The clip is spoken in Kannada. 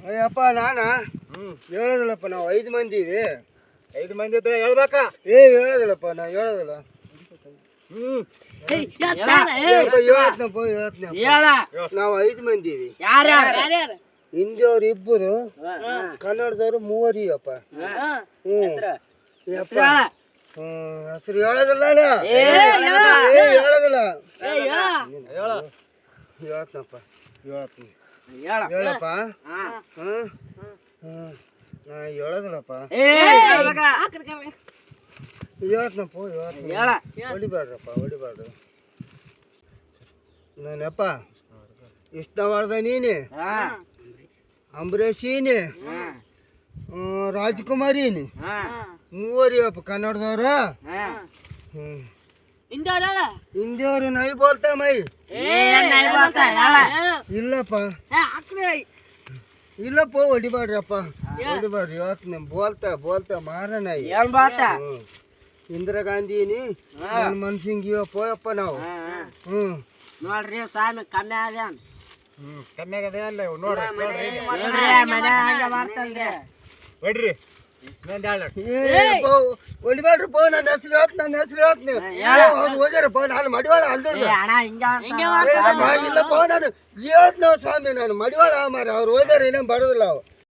ಅಯ್ಯಪ್ಪ ನಾನ ಹೇಳೋದಿಲ್ಲಪ್ಪ ನಾವು 5 ಮಂದಿ ಇವಿ. 5 ಮಂದಿ ಇದ್ರೆ ಹೇಳ್ಬೇಕಾ? ಹೇಳೋದಿಲ್ಲಪ್ಪ ನಾ ಹೇಳೋದಿಲ್ಲ. ನಾವು 5 ಮಂದಿ ಇವಿ. ಹಿಂದಿಯವ್ರು 2, ಕನ್ನಡದವ್ರು 3 ಇವಪ್ಪ. ಹೆಸರು ಹೇಳೋದಿಲ್ಲ ಹೇಳೋದಿಲ್ಲ ಹೇಳ್ತನಪ್ಪ ಹೇಳಪ್ಪ. ನಾ ಹೇಳೋದಿಲ್ಲಪ್ಪ ಹೇಳ್ತನಪ್ಪ ಹೊಡಿಬ್ಯಾಡ್ರಪ್ಪ ಹೊಡಿಬ್ಯಾಡ್ರಿ. ನಾನಪ್ಪ ಇಷ್ಟವಾದ ನೀನೆ, ಅಂಬರೀಷೀನಿ, ರಾಜ್ಕುಮಾರಿನಿ 3 ಇವಪ್ಪ ಕನ್ನಡದವ್ರ. ಹಿಂದಿಯವ್ರು ನೈ ಬೋಲ್ತಾ ಮೈ ಇಲ್ಲಪ್ಪ ಇಲ್ಲಪ್ಪ ಹೊಡಿಬ್ಯಾಡ್ರಪ್ಪ ಹೊಡಿಬ್ಯಾಡ್ರಿ. ಇವತ್ತು ಬೋಲ್ತಾ ಬೋಲ್ತಾ ಮಾರಣ ಇಂದಿರಾ ಗಾಂಧಿನಿ ಮನ್ಸಿಂಗ್ ಇವಪ್ಪ ಯಪ್ಪ ನಾವು. ನೋಡ್ರಿ ಸ್ವಾಮಿ ಕಮ್ಮಿ ಆದ ಕಮ್ಮಿ ಆಗದೆ ಅಲ್ಲ ನೋಡ್ರಿ ಹೊಡ್ರಿ ಹೊಡಿಬ್ಯಾಡ್ರಪ್ಪ. ನನ್ನ ಹೆಸರು ಹೇಳ್ತೀನಿ ಅವ್ರು ಹೋಗ್ಯಾರಪ್ಪ. ನಾನು ಮಡಿವಾಳ ಅಂದ್ರಪ್ಪ. ಇಲ್ಲಪ್ಪ ನಾನು ಹೇಳ್ತೀನಿ ಸ್ವಾಮಿ, ನಾನು ಮಡಿವಾಳ ಮಾರ ಅವ್ರು ಹೋಗ್ಯಾರ ಇನ್ನೇನು ಬರೋದಿಲ್ಲ ಅವು.